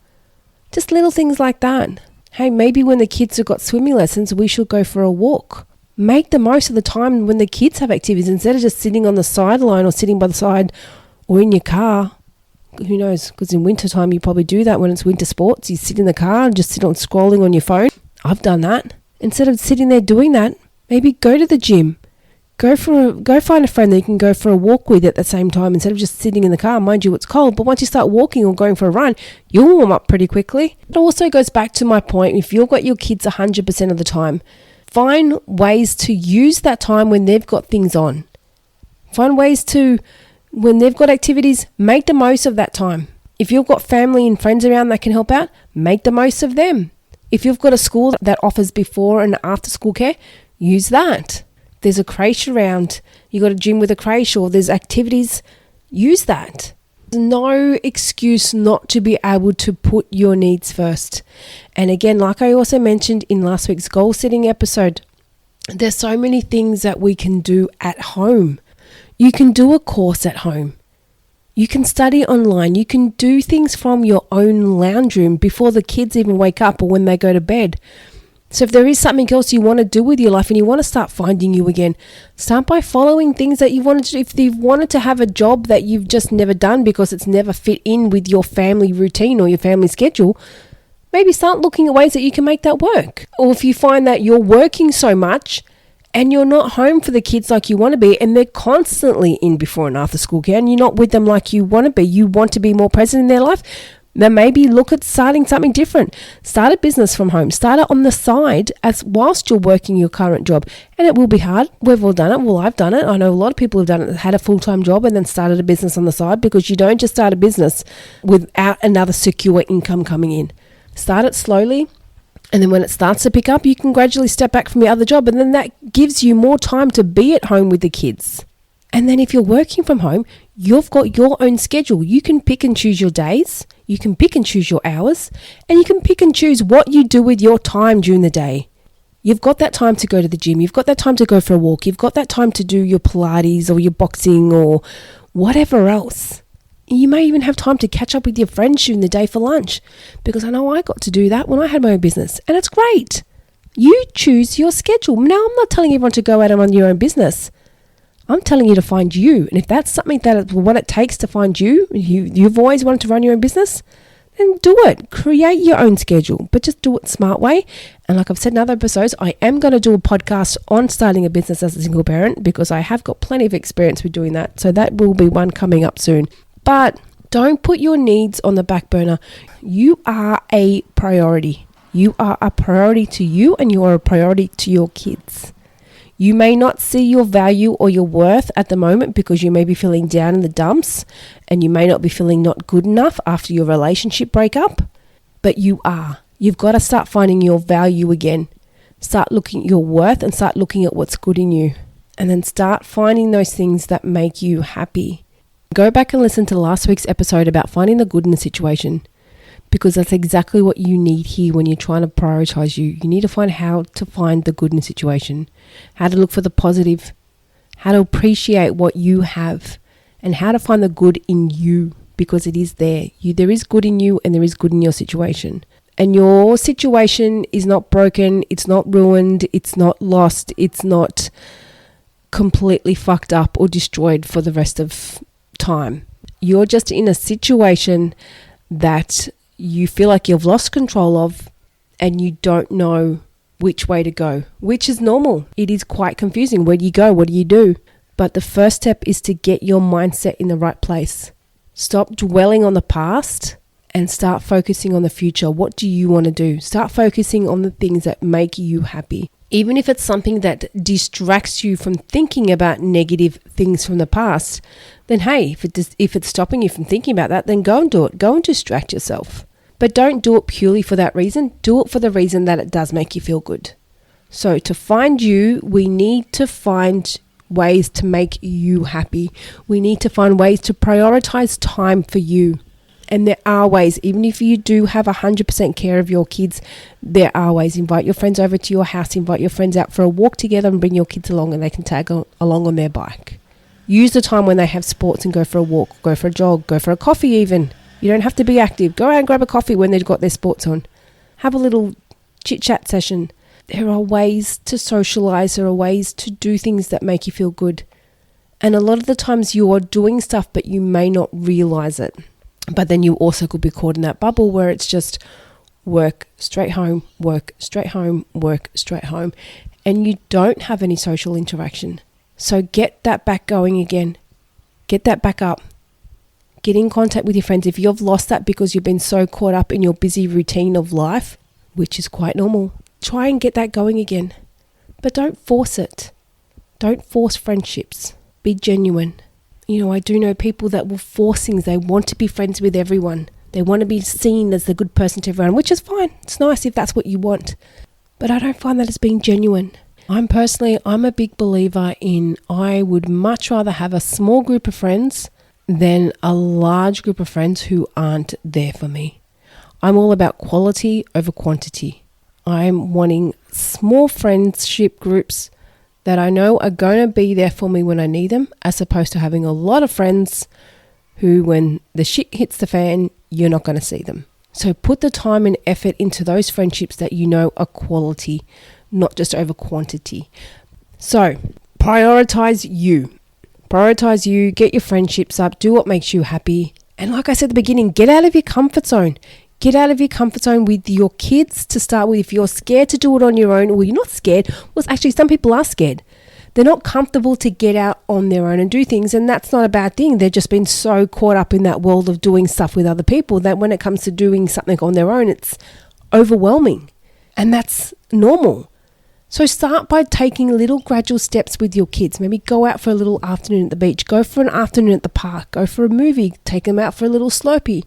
Just little things like that. Hey, maybe when the kids have got swimming lessons, we should go for a walk. Make the most of the time when the kids have activities instead of just sitting on the sideline or sitting by the side or in your car. Who knows? Because in winter time, you probably do that when it's winter sports. You sit in the car and just sit on scrolling on your phone. I've done that. Instead of sitting there doing that, maybe go to the gym. Go find a friend that you can go for a walk with at the same time instead of just sitting in the car. Mind you, it's cold, but once you start walking or going for a run, you'll warm up pretty quickly. It also goes back to my point, if you've got your kids 100% of the time, find ways to use that time when they've got things on. Find ways to, when they've got activities, make the most of that time. If you've got family and friends around that can help out, make the most of them. If you've got a school that offers before and after school care, use that. There's a creche around, you got a gym with a creche, or there's activities, use that. There's no excuse not to be able to put your needs first. And again, like I also mentioned in last week's goal setting episode, there's so many things that we can do at home. You can do a course at home. You can study online. You can do things from your own lounge room before the kids even wake up or when they go to bed. So if there is something else you want to do with your life and you want to start finding you again, start by following things that you wanted to do. If you've wanted to have a job that you've just never done because it's never fit in with your family routine or your family schedule, maybe start looking at ways that you can make that work. Or if you find that you're working so much and you're not home for the kids like you want to be and they're constantly in before and after school care and you're not with them like you want to be more present in their life, then maybe look at starting something different. Start a business from home. Start it on the side as whilst you're working your current job. And it will be hard. We've all done it. Well, I've done it. I know a lot of people have done it, had a full-time job and then started a business on the side, because you don't just start a business without another secure income coming in. Start it slowly. And then when it starts to pick up, you can gradually step back from your other job. And then that gives you more time to be at home with the kids. And then if you're working from home, you've got your own schedule. You can pick and choose your days. You can pick and choose your hours, and you can pick and choose what you do with your time during the day. You've got that time to go to the gym. You've got that time to go for a walk. You've got that time to do your Pilates or your boxing or whatever else. You may even have time to catch up with your friends during the day for lunch, because I know I got to do that when I had my own business, and it's great. You choose your schedule. Now, I'm not telling everyone to go out and run your own business. I'm telling you to find you. And if that's something that what it takes to find you, you've always wanted to run your own business, and do it. Create your own schedule, but just do it the smart way. And like I've said in other episodes, I am going to do a podcast on starting a business as a single parent because I have got plenty of experience with doing that. So that will be one coming up soon. But don't put your needs on the back burner. You are a priority. You are a priority to you, and you are a priority to your kids. You may not see your value or your worth at the moment because you may be feeling down in the dumps, and you may not be feeling not good enough after your relationship breakup, but you are. You've got to start finding your value again. Start looking at your worth and start looking at what's good in you. And then start finding those things that make you happy. Go back and listen to last week's episode about finding the good in the situation, because that's exactly what you need here when you're trying to prioritize you. You need to find how to find the good in the situation, how to look for the positive, how to appreciate what you have, and how to find the good in you, because it is there. There is good in you and there is good in your situation. And your situation is not broken, it's not ruined, it's not lost, it's not completely fucked up or destroyed for the rest of time. You're just in a situation that you feel like you've lost control of and you don't know which way to go, which is normal. It is quite confusing. Where do you go? What do you do? But the first step is to get your mindset in the right place. Stop dwelling on the past and start focusing on the future. What do you want to do? Start focusing on the things that make you happy. Even if it's something that distracts you from thinking about negative things from the past, then hey, if it's stopping you from thinking about that, then go and do it. Go and distract yourself. But don't do it purely for that reason. Do it for the reason that it does make you feel good. So to find you, we need to find ways to make you happy. We need to find ways to prioritize time for you. And there are ways, even if you do have 100% care of your kids, there are ways. Invite your friends over to your house, invite your friends out for a walk together and bring your kids along, and they can tag along on their bike. Use the time when they have sports and go for a walk, go for a jog, go for a coffee even. You don't have to be active. Go out and grab a coffee when they've got their sports on. Have a little chit-chat session. There are ways to socialize. There are ways to do things that make you feel good. And a lot of the times you are doing stuff, but you may not realize it. But then you also could be caught in that bubble where it's just work, straight home, work, straight home, work, straight home. And you don't have any social interaction. So get that back going again. Get that back up. Get in contact with your friends. If you've lost that because you've been so caught up in your busy routine of life, which is quite normal, try and get that going again. But don't force it. Don't force friendships. Be genuine. I do know people that will force things. They want to be friends with everyone. They want to be seen as the good person to everyone, which is fine. It's nice if that's what you want. But I don't find that as being genuine. I'm a big believer in I would much rather have a small group of friends than a large group of friends who aren't there for me. I'm all about quality over quantity. I'm wanting small friendship groups that I know are going to be there for me when I need them, as opposed to having a lot of friends who, when the shit hits the fan, you're not going to see them. So put the time and effort into those friendships that you know are quality, not just over quantity. So prioritize you. Prioritize you, get your friendships up, do what makes you happy. And like I said at the beginning, get out of your comfort zone. Get out of your comfort zone with your kids to start with. If you're scared to do it on your own, or you're not scared, well, actually some people are scared. They're not comfortable to get out on their own and do things, and that's not a bad thing. They've just been so caught up in that world of doing stuff with other people that when it comes to doing something on their own, it's overwhelming. And that's normal. So start by taking little gradual steps with your kids. Maybe go out for a little afternoon at the beach. Go for an afternoon at the park. Go for a movie. Take them out for a little Slurpee.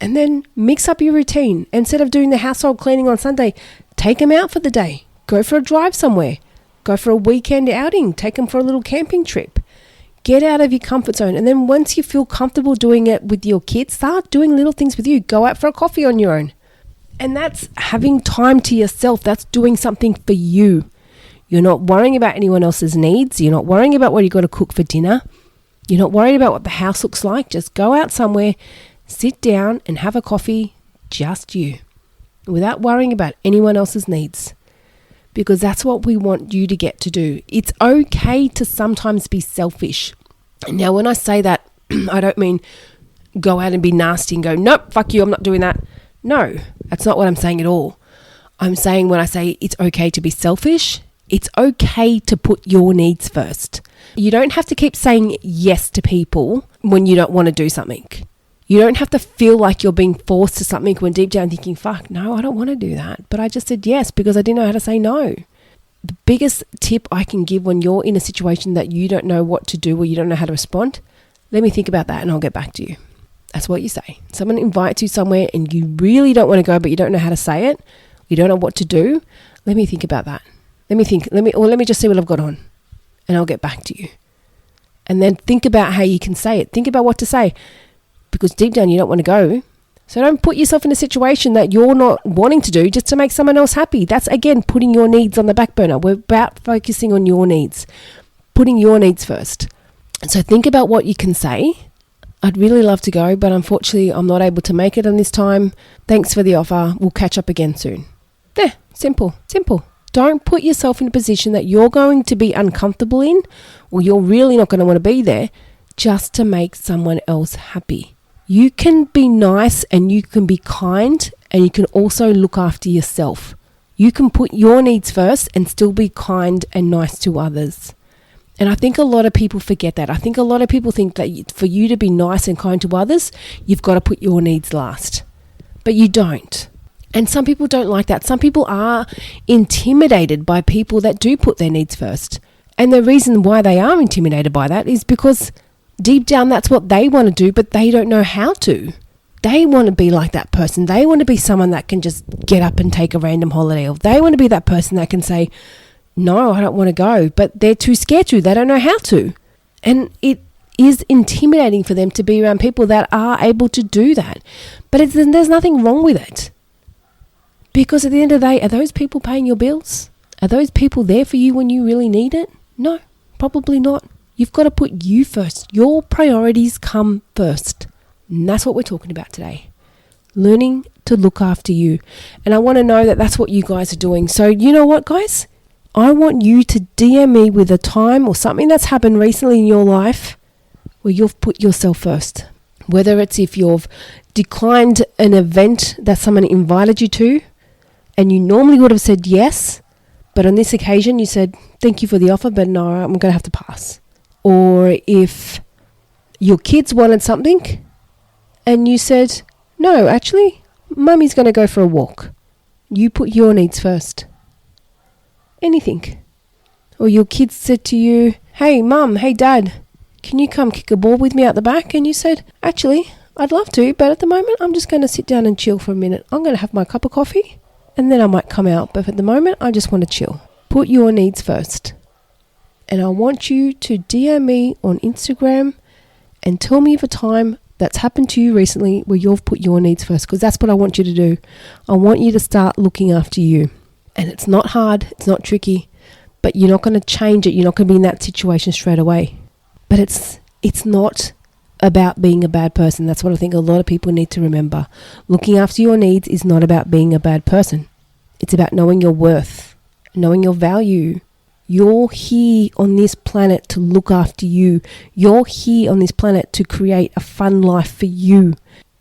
And then mix up your routine. Instead of doing the household cleaning on Sunday, take them out for the day. Go for a drive somewhere. Go for a weekend outing. Take them for a little camping trip. Get out of your comfort zone. And then once you feel comfortable doing it with your kids, start doing little things with you. Go out for a coffee on your own. And that's having time to yourself. That's doing something for you. You're not worrying about anyone else's needs. You're not worrying about what you've got to cook for dinner. You're not worried about what the house looks like. Just go out somewhere, sit down and have a coffee, just you, without worrying about anyone else's needs. Because that's what we want you to get to do. It's okay to sometimes be selfish. Now, when I say that, I don't mean go out and be nasty and go, nope, fuck you, I'm not doing that. No, that's not what I'm saying at all. I'm saying when I say it's okay to be selfish, it's okay to put your needs first. You don't have to keep saying yes to people when you don't want to do something. You don't have to feel like you're being forced to something when deep down thinking, fuck, no, I don't want to do that. But I just said yes because I didn't know how to say no. The biggest tip I can give when you're in a situation that you don't know what to do or you don't know how to respond, let me think about that and I'll get back to you. That's what you say. Someone invites you somewhere and you really don't want to go, but you don't know how to say it. You don't know what to do. Let me think about that. Let me just see what I've got on and I'll get back to you. And then think about how you can say it. Think about what to say because deep down you don't want to go. So don't put yourself in a situation that you're not wanting to do just to make someone else happy. That's, again, putting your needs on the back burner. We're about focusing on your needs, putting your needs first. So think about what you can say. I'd really love to go, but unfortunately I'm not able to make it on this time. Thanks for the offer. We'll catch up again soon. There, simple. Don't put yourself in a position that you're going to be uncomfortable in or you're really not going to want to be there just to make someone else happy. You can be nice and you can be kind and you can also look after yourself. You can put your needs first and still be kind and nice to others. And I think a lot of people forget that. I think a lot of people think that for you to be nice and kind to others, you've got to put your needs last. But you don't. And some people don't like that. Some people are intimidated by people that do put their needs first. And the reason why they are intimidated by that is because deep down that's what they want to do, but they don't know how to. They want to be like that person. They want to be someone that can just get up and take a random holiday. Or they want to be that person that can say, no, I don't want to go. But they're too scared to. They don't know how to. And it is intimidating for them to be around people that are able to do that. But there's nothing wrong with it. Because at the end of the day, are those people paying your bills? Are those people there for you when you really need it? No, probably not. You've got to put you first. Your priorities come first. And that's what we're talking about today. Learning to look after you. And I want to know that that's what you guys are doing. So you know what, guys? I want you to DM me with a time or something that's happened recently in your life where you've put yourself first. Whether it's if you've declined an event that someone invited you to and you normally would have said yes, but on this occasion you said, thank you for the offer, but no, I'm going to have to pass. Or if your kids wanted something and you said, no, actually, mummy's going to go for a walk. You put your needs first. Anything. Or your kids said to you, hey, mum, hey, dad, can you come kick a ball with me out the back? And you said, actually, I'd love to, but at the moment, I'm just going to sit down and chill for a minute. I'm going to have my cup of coffee and then I might come out. But at the moment, I just want to chill. Put your needs first. And I want you to DM me on Instagram and tell me of a time that's happened to you recently where you've put your needs first, because that's what I want you to do. I want you to start looking after you. And it's not hard, it's not tricky, but you're not going to change it. You're not going to be in that situation straight away. But it's not about being a bad person. That's what I think a lot of people need to remember. Looking after your needs is not about being a bad person. It's about knowing your worth, knowing your value. You're here on this planet to look after you. You're here on this planet to create a fun life for you,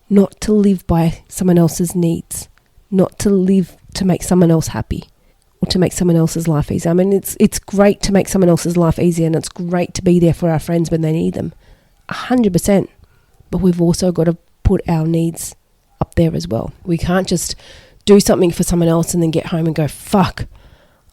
not to live by someone else's needs, not to live to make someone else happy or to make someone else's life easier. I mean, it's great to make someone else's life easier and it's great to be there for our friends when they need them, 100%. But we've also got to put our needs up there as well. We can't just do something for someone else and then get home and go, fuck,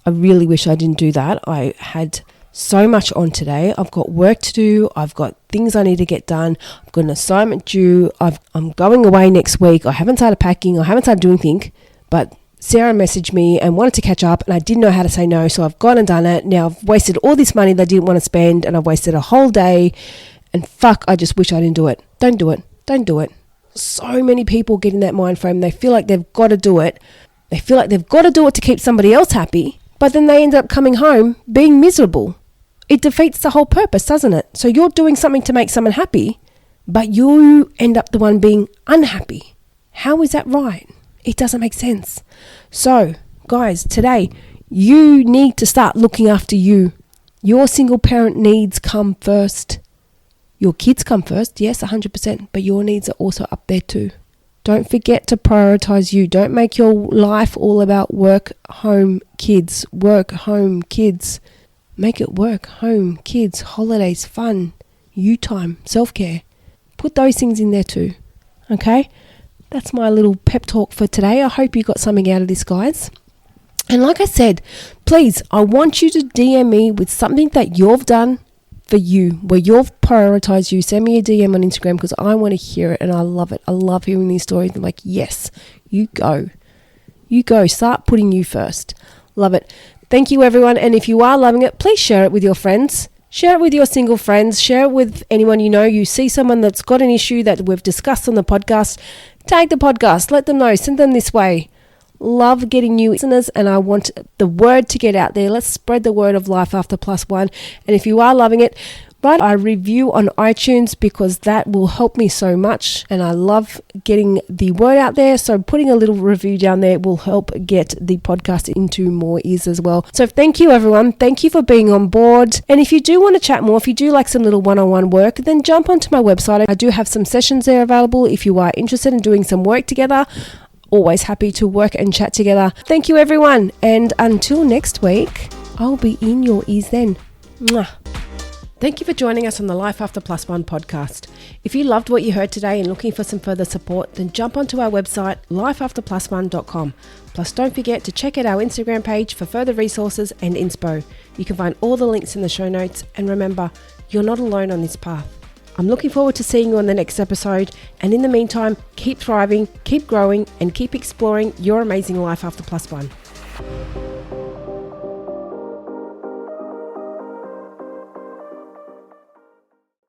I really wish I didn't do that. I had so much on today. I've got work to do. I've got things I need to get done. I've got an assignment due. I'm going away next week. I haven't started packing. I haven't started doing anything. But Sarah messaged me and wanted to catch up and I didn't know how to say no. So I've gone and done it. Now I've wasted all this money that I didn't want to spend and I've wasted a whole day. And fuck, I just wish I didn't do it. Don't do it. Don't do it. So many people get in that mind frame. They feel like they've got to do it. They feel like they've got to do it to keep somebody else happy. But then they end up coming home being miserable. It defeats the whole purpose, doesn't it? So you're doing something to make someone happy, but you end up the one being unhappy. How is that right? It doesn't make sense. So, guys, today, you need to start looking after you. Your single parent needs come first. Your kids come first, yes, 100%, but your needs are also up there too. Don't forget to prioritize you. Don't make your life all about work, home, kids. Work, home, kids. Make it work, home, kids, holidays, fun, you time, self-care. Put those things in there too. Okay? That's my little pep talk for today. I hope you got something out of this, guys. And like I said, please, I want you to DM me with something that you've done for you, where you've prioritized you. Send me a DM on Instagram because I want to hear it and I love it. I love hearing these stories. I'm like, yes, you go. You go. Start putting you first. Love it. Thank you, everyone. And if you are loving it, please share it with your friends. Share it with your single friends. Share it with anyone you know. You see someone that's got an issue that we've discussed on the podcast. Tag the podcast. Let them know. Send them this way. Love getting new listeners, and I want the word to get out there. Let's spread the word of Life After Plus One. And if you are loving it, write a review on iTunes because that will help me so much. And I love getting the word out there. So putting a little review down there will help get the podcast into more ears as well. So thank you, everyone. Thank you for being on board. And if you do want to chat more, if you do like some little one-on-one work, then jump onto my website. I do have some sessions there available if you are interested in doing some work together. Always happy to work and chat together. Thank you, everyone. And until next week, I'll be in your ears then. Mwah. Thank you for joining us on the Life After Plus One podcast. If you loved what you heard today and looking for some further support, then jump onto our website, lifeafterplusone.com. Plus, don't forget to check out our Instagram page for further resources and inspo. You can find all the links in the show notes. And remember, you're not alone on this path. I'm looking forward to seeing you on the next episode. And in the meantime, keep thriving, keep growing, and keep exploring your amazing life after plus one.